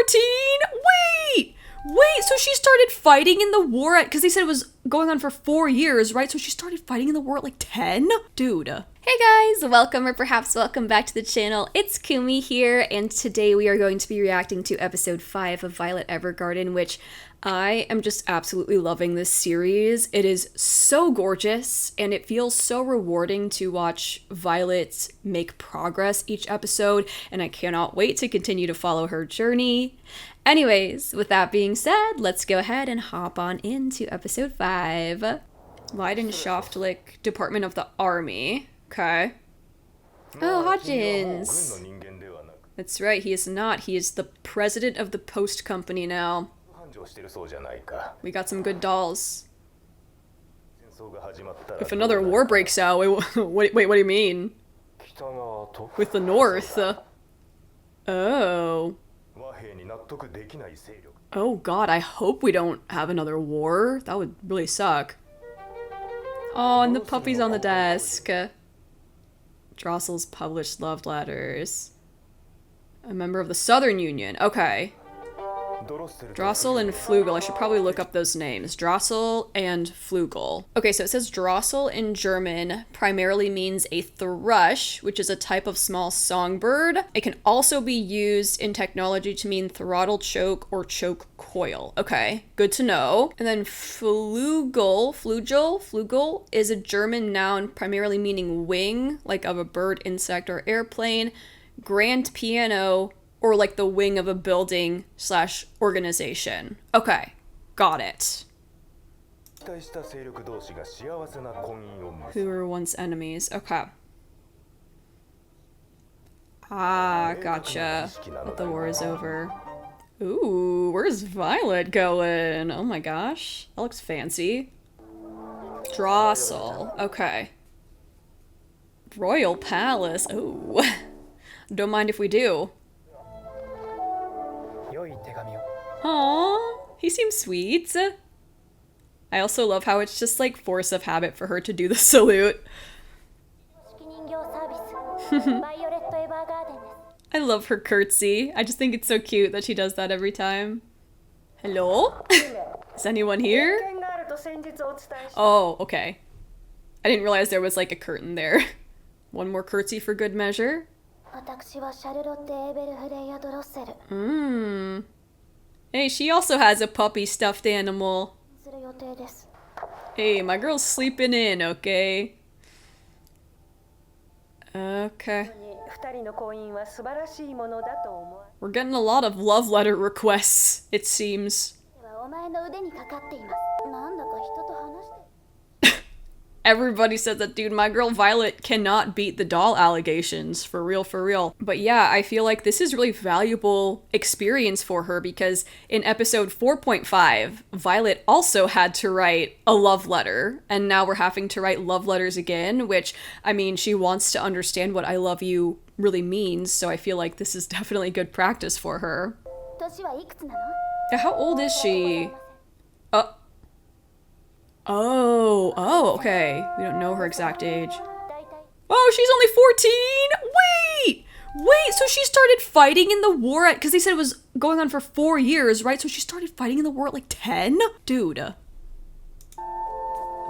14? Wait, so she started fighting in the war because they said it was going on for 4 years, right? So she started fighting in the war at like 10? Dude. Hey guys, welcome or perhaps welcome back to the channel. It's Kumi here, and today we are going to be reacting to episode 5 of Violet Evergarden, which I am just absolutely loving this series. It is so gorgeous, and it feels so rewarding to watch Violet make progress each episode, and I cannot wait to continue to follow her journey. Anyways, with that being said, let's go ahead and hop on into episode 5. Leidenschaftlich Department of the Army. Okay. Oh, Hodgins. That's right, he is not. He is the president of the Post Company now. We got some good dolls. If another war breaks out, wait, what do you mean? With the North? Oh. Oh god, I hope we don't have another war. That would really suck. Oh, and the puppy's on the desk. Drossel's published love letters. A member of the Southern Union. Okay. Drossel and Flugel. I should probably look up those names. Drossel and Flugel. Okay, so it says Drossel in German primarily means a thrush, which is a type of small songbird. It can also be used in technology to mean throttle choke or choke coil. Okay, good to know. And then Flugel is a German noun primarily meaning wing, like of a bird, insect, or airplane. Grand piano, or like the wing of a building / organization. Okay, got it. Who were once enemies. Okay. Ah, gotcha. But the war is over. Ooh, where's Violet going? Oh my gosh, that looks fancy. Drossel. Okay. Royal Palace. Ooh. Don't mind if we do. Aww, he seems sweet. I also love how it's just like force of habit for her to do the salute. I love her curtsy. I just think it's so cute that she does that every time. Hello? Is anyone here? Oh, okay. I didn't realize there was like a curtain there. One more curtsy for good measure. Hey, she also has a puppy stuffed animal. Hey, my girl's sleeping in, okay? Okay. We're getting a lot of love letter requests, it seems. Everybody says that, dude, my girl Violet cannot beat the doll allegations. For real, for real. But yeah, I feel like this is really valuable experience for her because in episode 4.5, Violet also had to write a love letter. And now we're having to write love letters again, which, I mean, she wants to understand what I love you really means. So I feel like this is definitely good practice for her. Yeah, how old is she? Oh, okay. We don't know her exact age. Oh, she's only 14? Wait, so she started fighting in the war because they said it was going on for 4 years, right? So she started fighting in the war at like 10? Dude.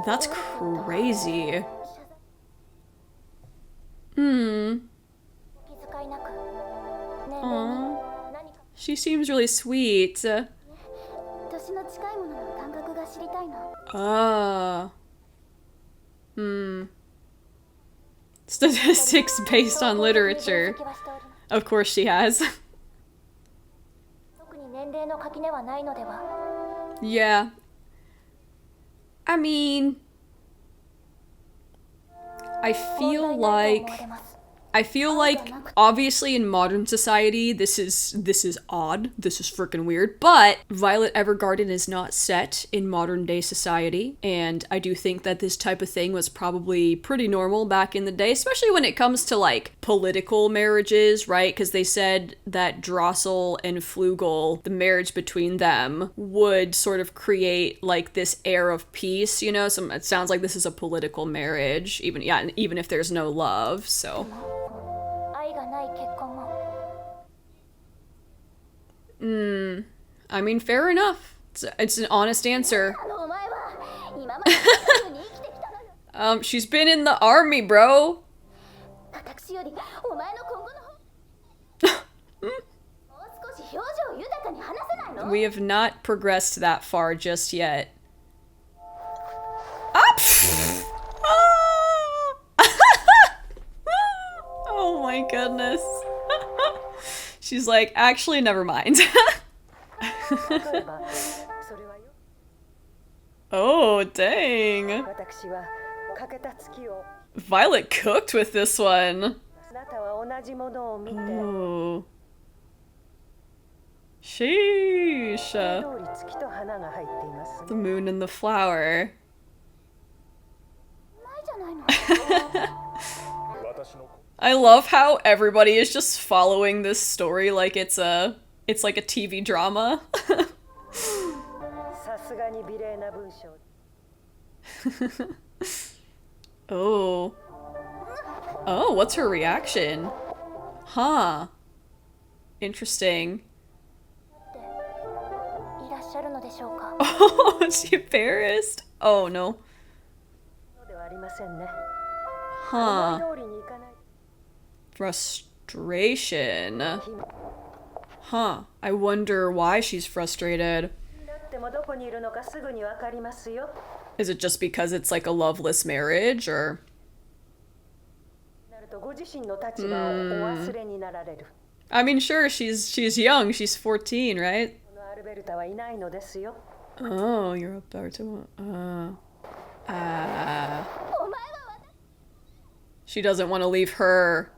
That's crazy. Aww. She seems really sweet. Statistics based on literature. Of course she has. Yeah. I mean, I feel like obviously in modern society this is odd, this is freaking weird, but Violet Evergarden is not set in modern day society, and I do think that this type of thing was probably pretty normal back in the day, especially when it comes to like political marriages, right? Because they said that Drossel and Flugel, the marriage between them would sort of create like this air of peace, you know? So it sounds like this is a political marriage, even if there's no love, so. I mean, fair enough. It's an honest answer. She's been in the army, bro. We have not progressed that far just yet. Up! Oh my goodness. She's like, actually, never mind. Oh, dang. Violet cooked with this one. Ooh. Sheesh. The moon and the flower. I love how everybody is just following this story like it's like a TV drama. Oh. Oh, what's her reaction? Huh. Interesting. Oh, is she embarrassed? Oh, no. Huh. Frustration. Huh. I wonder why she's frustrated. Is it just because it's like a loveless marriage, or? I mean, sure, she's young. She's 14, right? Oh, you're Alberto. She doesn't want to leave her.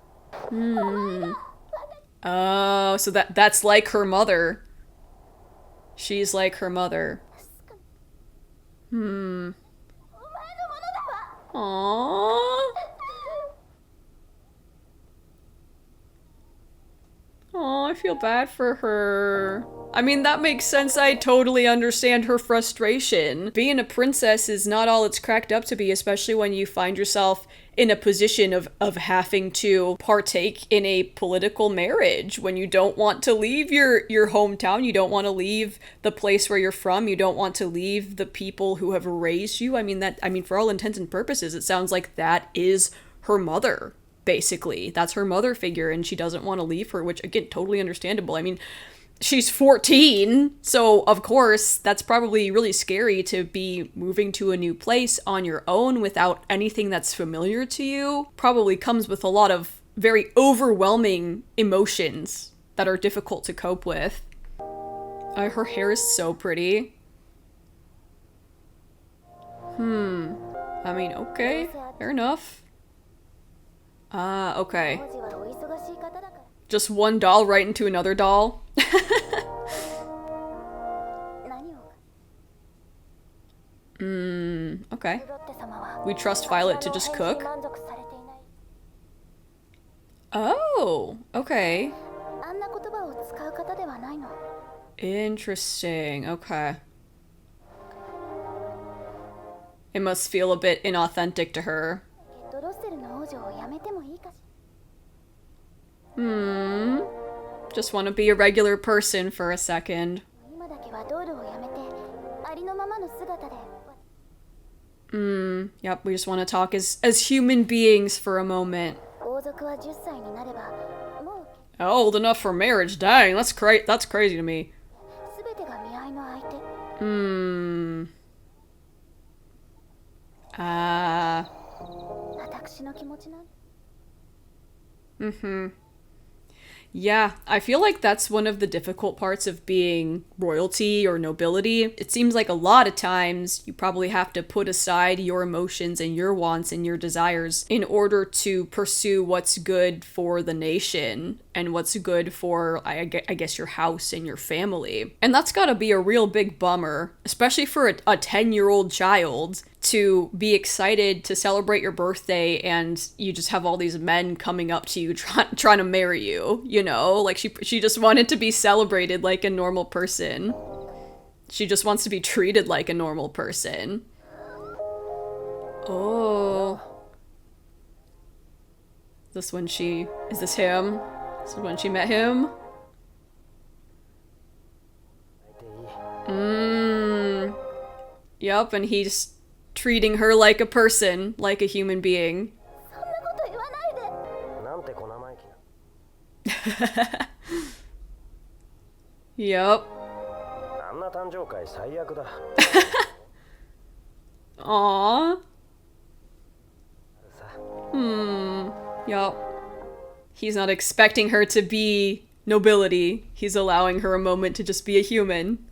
Oh, so that's like her mother. She's like her mother. Aww. Oh, I feel bad for her. I mean, that makes sense. I totally understand her frustration. Being a princess is not all it's cracked up to be, especially when you find yourself in a position of having to partake in a political marriage, when you don't want to leave your hometown, you don't want to leave the place where you're from, you don't want to leave the people who have raised you. I mean, for all intents and purposes, it sounds like that is her mother. Basically, that's her mother figure, and she doesn't want to leave her, which, again, totally understandable. I mean, she's 14, so of course that's probably really scary to be moving to a new place on your own without anything that's familiar to you. Probably comes with a lot of very overwhelming emotions that are difficult to cope with. Her hair is so pretty. I mean, okay, fair enough. Okay. Just one doll right into another doll? Okay. We trust Violet to just cook? Oh, okay. Interesting, okay. It must feel a bit inauthentic to her. Just want to be a regular person for a second. Yep, we just want to talk as human beings for a moment. Old enough for marriage, dang, that's crazy to me. Yeah, I feel like that's one of the difficult parts of being royalty or nobility. It seems like a lot of times you probably have to put aside your emotions and your wants and your desires in order to pursue what's good for the nation and what's good for, I guess, your house and your family. And that's gotta be a real big bummer, especially for a 10-year-old child, to be excited to celebrate your birthday and you just have all these men coming up to you trying to marry you, you know? Like, she just wanted to be celebrated like a normal person. She just wants to be treated like a normal person. Oh. Is this him? This is when she met him? Yup, and he's treating her like a person, like a human being. Yup. Aww. Yup. He's not expecting her to be nobility. He's allowing her a moment to just be a human.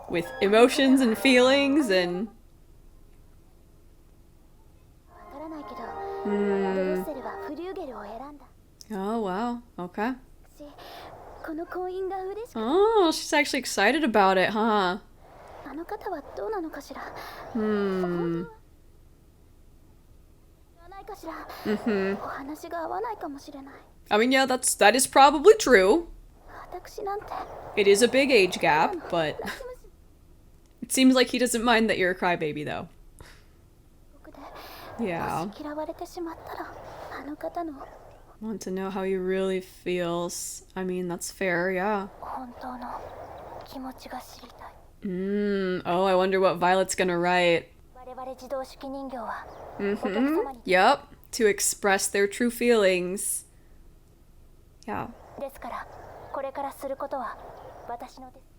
With emotions and feelings and... Oh, wow. Okay. Oh, she's actually excited about it, huh? I mean, yeah, that is probably true. It is a big age gap, but it seems like he doesn't mind that you're a crybaby, though. Yeah. Want to know how he really feels. I mean, that's fair, yeah. Oh, I wonder what Violet's gonna write. Yup. To express their true feelings. Yeah.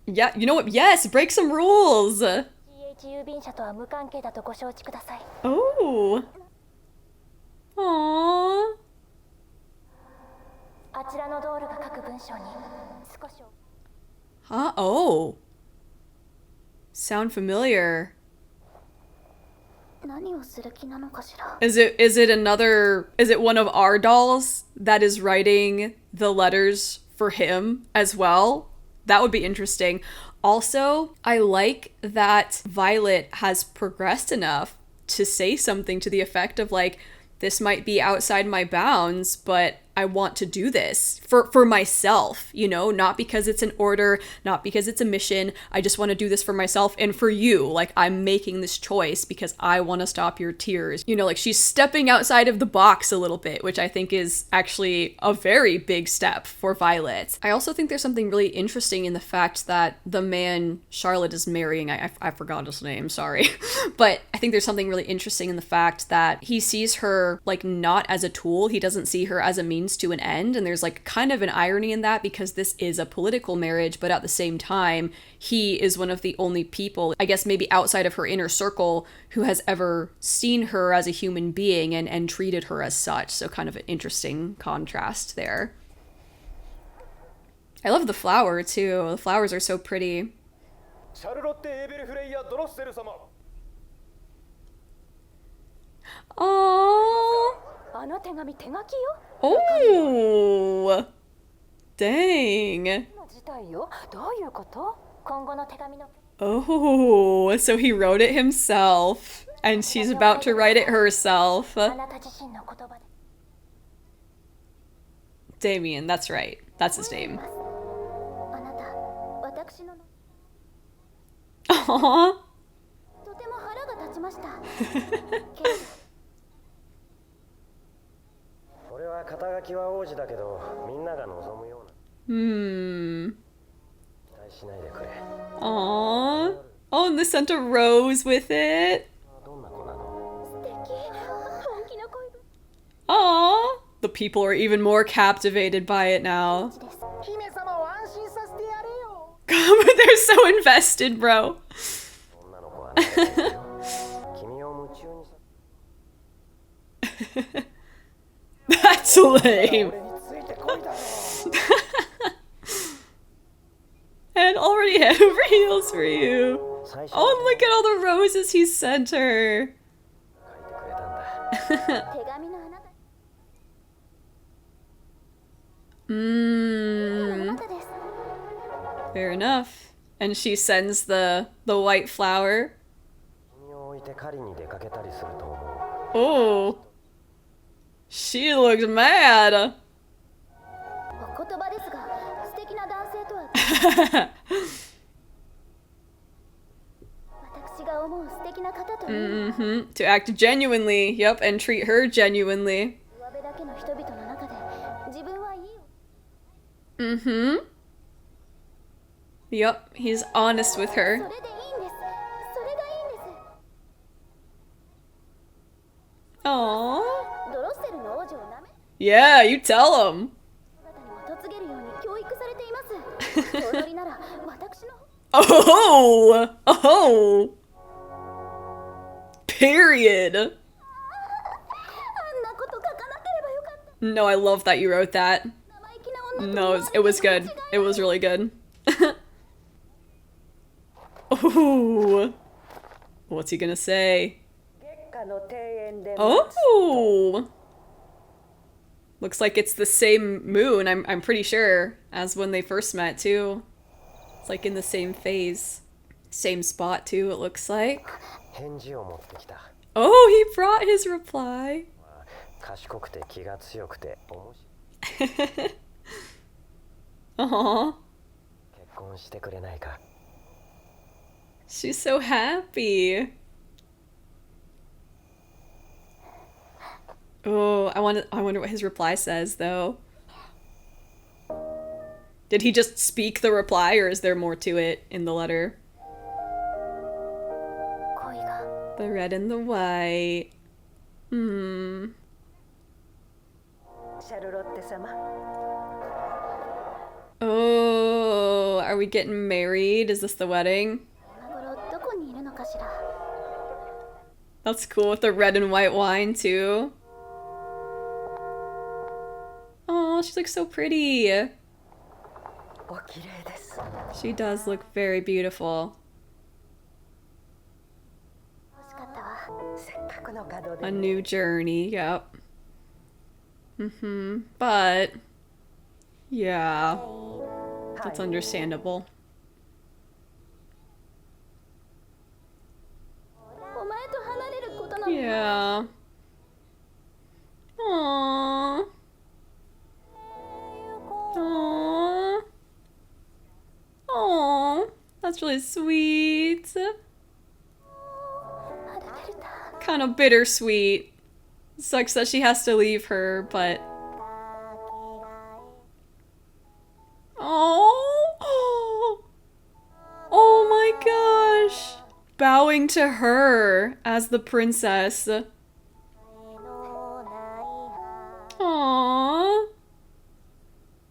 Yeah, you know what? Yes, break some rules! Oh. Aww. Huh? Oh. Sound familiar. Is it one of our dolls that is writing the letters for him as well? That would be interesting. Also, I like that Violet has progressed enough to say something to the effect of like, this might be outside my bounds, but I want to do this for myself, you know, not because it's an order, not because it's a mission. I just want to do this for myself and for you. Like, I'm making this choice because I want to stop your tears. You know, like she's stepping outside of the box a little bit, which I think is actually a very big step for Violet. I also think there's something really interesting in the fact that the man Charlotte is marrying, I forgot his name, sorry. But I think there's something really interesting in the fact that he sees her like not as a tool. He doesn't see her as a means to an end, and there's like kind of an irony in that because this is a political marriage, but at the same time he is one of the only people, I guess maybe outside of her inner circle, who has ever seen her as a human being and treated her as such. So kind of an interesting contrast there. I love the flower too. The flowers are so pretty. Oh. Oh, dang. Oh, so he wrote it himself, and she's about to write it herself. Damien, that's right. That's his name. Aww. Aww. Oh, and they sent a rose with it. Aww. The people are even more captivated by it now. They're so invested, bro. That's lame. And already head over heels for you. Oh, and look at all the roses he sent her. Fair enough. And she sends the white flower. Oh. She looks mad. To act genuinely, yep, and treat her genuinely. Yep, he's honest with her. Aww. Yeah, you tell him. Oh! Oh! Period. No, I love that you wrote that. No, it was good. It was really good. Oh! What's he gonna say? Oh! Looks like it's the same moon, I'm pretty sure, as when they first met, too. It's like in the same phase. Same spot, too, it looks like. Oh, he brought his reply. Aww. She's so happy. Oh, I wonder what his reply says, though. Did he just speak the reply, or is there more to it in the letter? The red and the white. Oh, are we getting married? Is this the wedding? That's cool with the red and white wine, too. Oh, she looks so pretty. She does look very beautiful. A new journey, yep. But yeah, that's understandable. Yeah. Aww. Aww. Aww. That's really sweet. Kind of bittersweet. Sucks that she has to leave her, but... Oh! Oh my gosh! Bowing to her as the princess. Aww.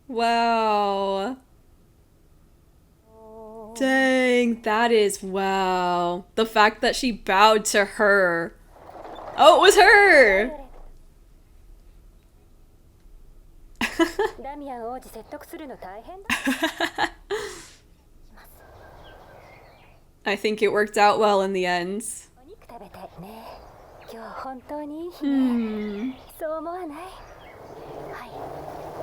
Wow. Dang, that is wow. The fact that she bowed to her. Oh, it was her! I think it worked out well in the end.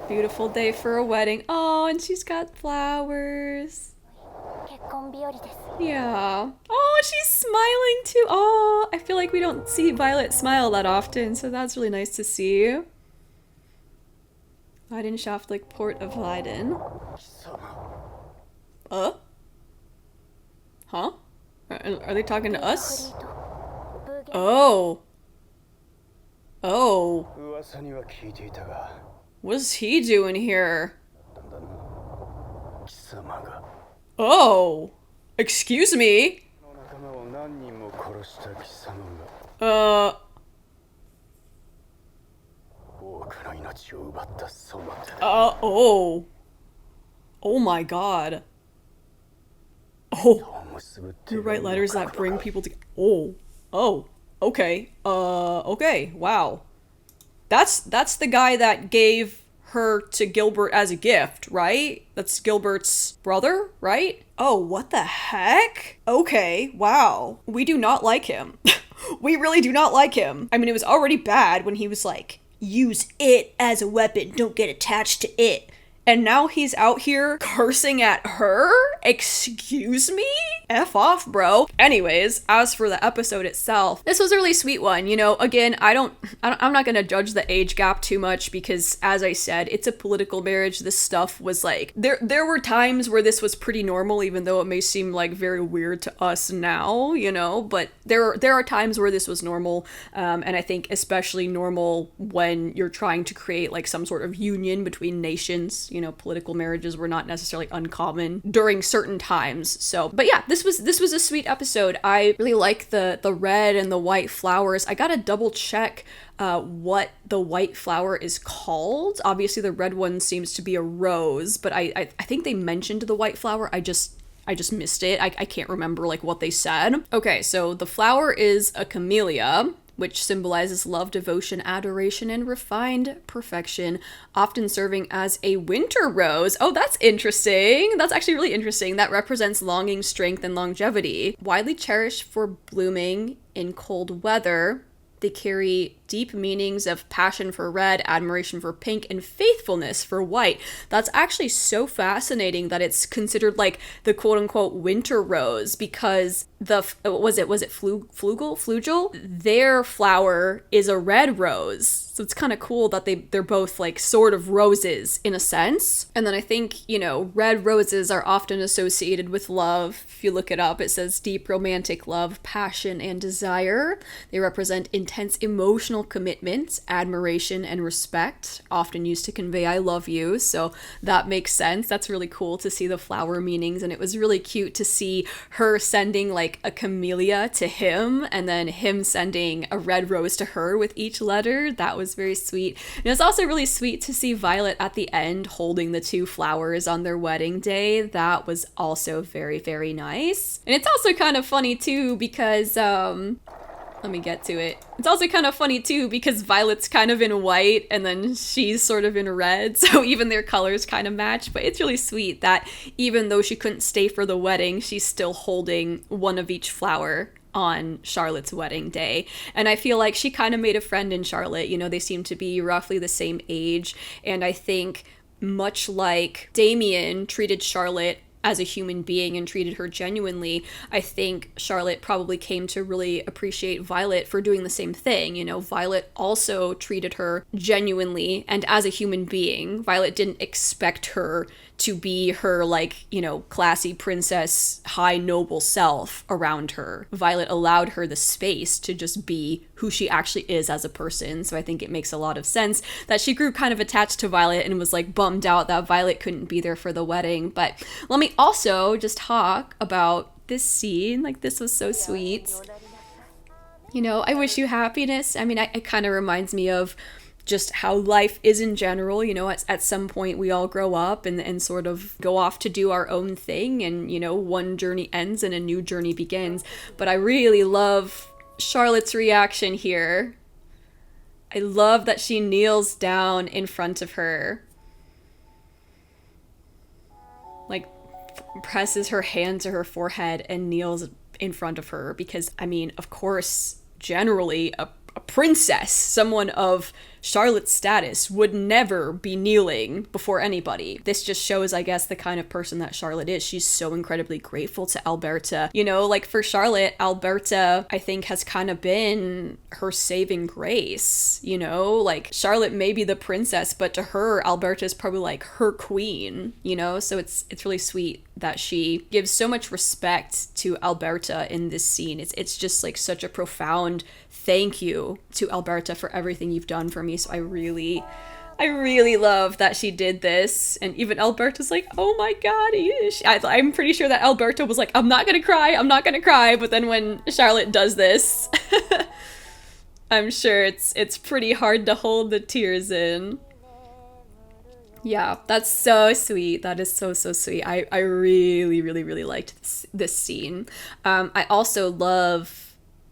Beautiful day for a wedding. Oh, and she's got flowers. Yeah. Oh, she's smiling too. Oh, I feel like we don't see Violet smile that often, so that's really nice to see. Leidenschaftlich Port of Leiden. Huh? Are they talking to us? Oh. Oh. What's he doing here? Oh. Excuse me? Oh. Oh my god. Oh. You write letters that bring people to... Oh. Oh. Okay. Okay. Wow. That's the guy that gave her to Gilbert as a gift, right? That's Gilbert's brother, right? Oh, what the heck? Okay, wow. We do not like him. We really do not like him. I mean, it was already bad when he was like, use it as a weapon, don't get attached to it. And now he's out here cursing at her? Excuse me? F off, bro. Anyways, as for the episode itself, this was a really sweet one. You know, again, I'm not gonna judge the age gap too much because, as I said, it's a political marriage. This stuff was like, there were times where this was pretty normal, even though it may seem like very weird to us now, you know, but there are times where this was normal. And I think especially normal when you're trying to create like some sort of union between nations. You know, political marriages were not necessarily uncommon during certain times. So, but yeah, this this was a sweet episode. I really like the red and the white flowers. I gotta double check what the white flower is called. Obviously the red one seems to be a rose, but I think they mentioned the white flower. I just missed it. I can't remember like what they said. Okay, so the flower is a camellia, which symbolizes love, devotion, adoration, and refined perfection, often serving as a winter rose. Oh, that's interesting. That's actually really interesting. That represents longing, strength, and longevity. Widely cherished for blooming in cold weather, they carry deep meanings of passion for red, admiration for pink, and faithfulness for white. That's actually so fascinating that it's considered like the quote-unquote winter rose, because was it flugel? Their flower is a red rose. So it's kind of cool that they're both like sort of roses in a sense. And then I think, you know, red roses are often associated with love. If you look it up, it says deep romantic love, passion, and desire. They represent intense emotional commitment, admiration, and respect, often used to convey I love you. So that makes sense. That's really cool to see the flower meanings. And it was really cute to see her sending like a camellia to him and then him sending a red rose to her with each letter. That was very sweet. And it's also really sweet to see Violet at the end holding the two flowers on their wedding day. That was also very, very nice. And it's also kind of funny too because let me get to it. It's also kind of funny too because Violet's kind of in white and then she's sort of in red, so even their colors kind of match. But it's really sweet that even though she couldn't stay for the wedding, she's still holding one of each flower on Charlotte's wedding day. And I feel like she kind of made a friend in Charlotte. You know, they seem to be roughly the same age, and I think much like Damien treated Charlotte as a human being and treated her genuinely, I think Charlotte probably came to really appreciate Violet for doing the same thing. You know, Violet also treated her genuinely and as a human being. Violet didn't expect her to be her, like, you know, classy princess, high noble self around her. Violet allowed her the space to just be who she actually is as a person. So I think it makes a lot of sense that she grew kind of attached to Violet and was like bummed out that Violet couldn't be there for the wedding. But let me also just talk about this scene. Like, this was so sweet. You know, I wish you happiness. I mean, it kind of reminds me of just how life is in general. You know, at some point we all grow up and sort of go off to do our own thing, and, you know, one journey ends and a new journey begins. But I really love Charlotte's reaction here. I love that she kneels down in front of her, like presses her hand to her forehead and kneels in front of her, because, I mean, of course, generally a princess, someone of Charlotte's status, would never be kneeling before anybody. This just shows, I guess, the kind of person that Charlotte is. She's so incredibly grateful to Alberta. You know, like for Charlotte, Alberta, I think, has kind of been her saving grace. You know, like Charlotte may be the princess, but to her, Alberta is probably like her queen, you know? So it's really sweet that she gives so much respect to Alberta in this scene. It's just like such a profound thank you to Alberta for everything you've done for me. So I really love that she did this. And even Alberta's like, oh my god. I'm pretty sure that Alberta was like, I'm not gonna cry. But then when Charlotte does this, I'm sure it's pretty hard to hold the tears in. Yeah, that's so sweet. That is so sweet. I really liked this scene. I also love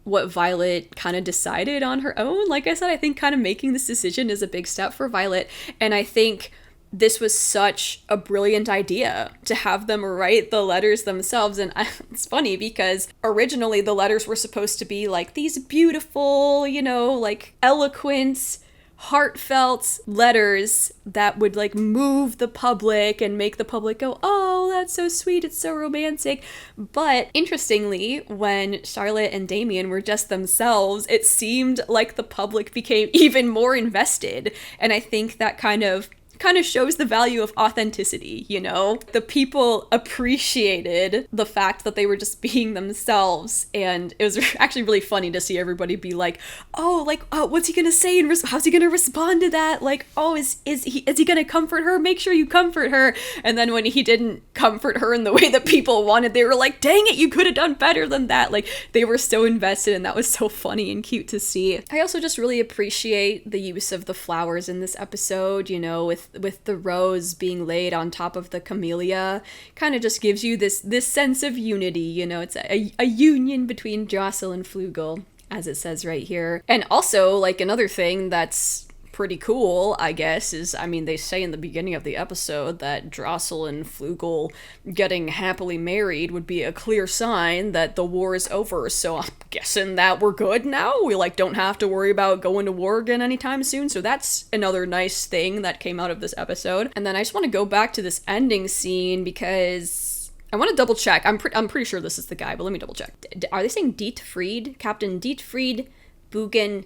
what Violet kind of decided on her own. Like I said, I think kind of making this decision is a big step for Violet. And I think this was such a brilliant idea to have them write the letters themselves. And it's funny because originally the letters were supposed to be like these beautiful, you know, like eloquent, heartfelt letters that would like move the public and make the public go, oh, that's so sweet, it's so romantic. But interestingly, when Charlotte and Damien were just themselves, it seemed like the public became even more invested. And I think that kind of kind of shows the value of authenticity, you know? The people appreciated the fact that they were just being themselves, and it was actually really funny to see everybody be like, oh, what's he gonna say, and how's he gonna respond to that? Like, oh, is he gonna comfort her? Make sure you comfort her. And then when he didn't comfort her in the way that people wanted, they were like, dang it, you could have done better than that. Like, they were so invested, and that was so funny and cute to see. I also just really appreciate the use of the flowers in this episode, you know, with the rose being laid on top of the camellia. Kind of just gives you this sense of unity, you know. It's a union between Jocel and Flugel, as it says right here. And also, like, another thing that's pretty cool, I guess, is, I mean, they say in the beginning of the episode that Jocel and Flugel getting happily married would be a clear sign that the war is over, so I'm guessing that we're good now. We, like, don't have to worry about going to war again anytime soon, so that's another nice thing that came out of this episode. And then I just want to go back to this ending scene because I want to double check. I'm pretty sure this is the guy, but let me double check. Are they saying Dietfried? Captain Dietfried Bougainvillea?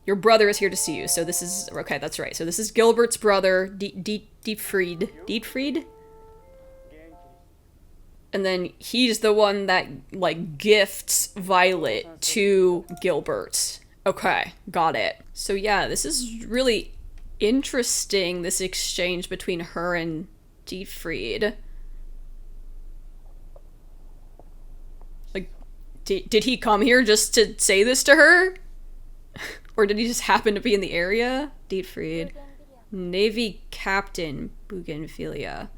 Your brother is here to see you. So this is, okay, that's right. So this is Gilbert's brother, Dietfried? And then he's the one that, like, gifts Violet to Gilbert. Okay, got it. So yeah, this is really interesting, this exchange between her and Dietfried. Did he come here just to say this to her? Or did he just happen to be in the area? Dietfried. Navy Captain Bougainvillea.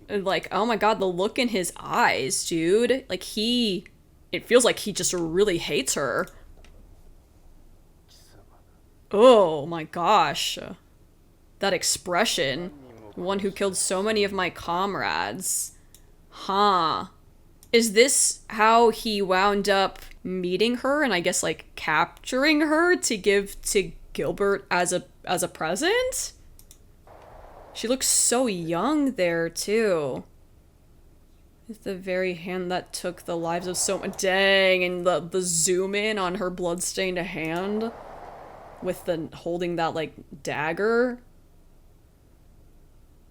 And like, oh my god, the look in his eyes, dude. Like, it feels like he just really hates her. Oh my gosh. That expression. One who killed so many of my comrades. Huh. Is this how he wound up meeting her and I guess, like, capturing her to give to Gilbert as a present? She looks so young there, too. It's the very hand that took the lives of so much. Dang, and the zoom in on her bloodstained hand with the holding that, like, dagger.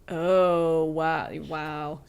Oh, wow. Wow.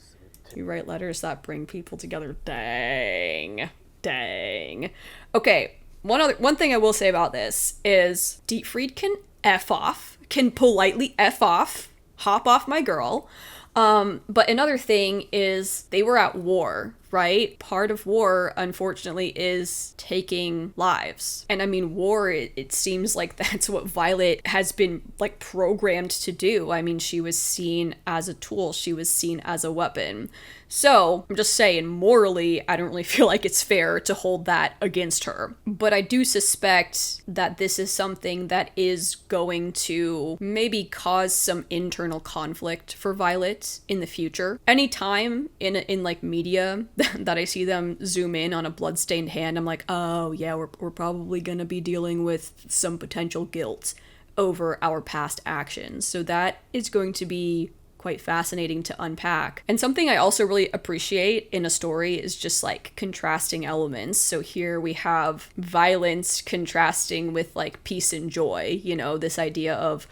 You write letters that bring people together. Dang. Dang. Okay, one thing I will say about this is Dietfried can F off, can politely F off, hop off my girl. But another thing is they were at war, right? Part of war, unfortunately, is taking lives. And I mean, war, it seems like that's what Violet has been, like, programmed to do. I mean, she was seen as a tool. She was seen as a weapon. So, I'm just saying, morally, I don't really feel like it's fair to hold that against her. But I do suspect that this is something that is going to maybe cause some internal conflict for Violet in the future. Anytime in like, media that I see them zoom in on a bloodstained hand, I'm like, oh yeah, we're probably gonna be dealing with some potential guilt over our past actions. So that is going to be quite fascinating to unpack. And something I also really appreciate in a story is just, like, contrasting elements. So here we have violence contrasting with, like, peace and joy, you know, this idea of,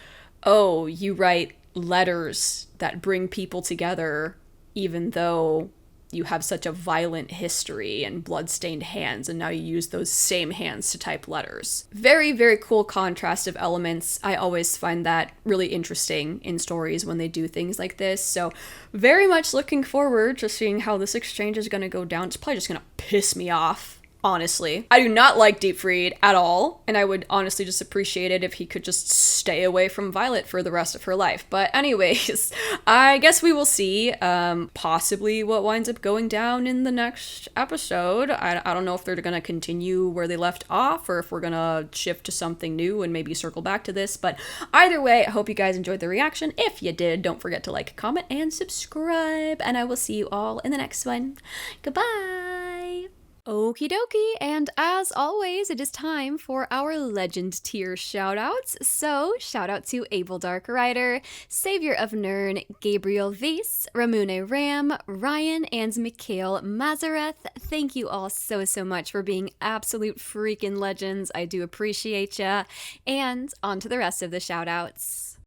oh, you write letters that bring people together even though you have such a violent history and bloodstained hands, and now you use those same hands to type letters. Very, very cool contrast of elements. I always find that really interesting in stories when they do things like this. So very much looking forward to seeing how this exchange is going to go down. It's probably just going to piss me off, honestly. I do not like Dietfried at all, and I would honestly just appreciate it if he could just stay away from Violet for the rest of her life. But anyways, I guess we will see possibly what winds up going down in the next episode. I don't know if they're going to continue where they left off or if we're going to shift to something new and maybe circle back to this. But either way, I hope you guys enjoyed the reaction. If you did, don't forget to like, comment, and subscribe, and I will see you all in the next one. Goodbye! Okie dokie, and as always, it is time for our legend tier shoutouts. So, shout out to Abel Dark Rider, Savior of Nern, Gabriel Vase, Ramune Ram, Ryan, and Mikhail Mazareth. Thank you all so much for being absolute freaking legends. I do appreciate ya. And on to the rest of the shoutouts.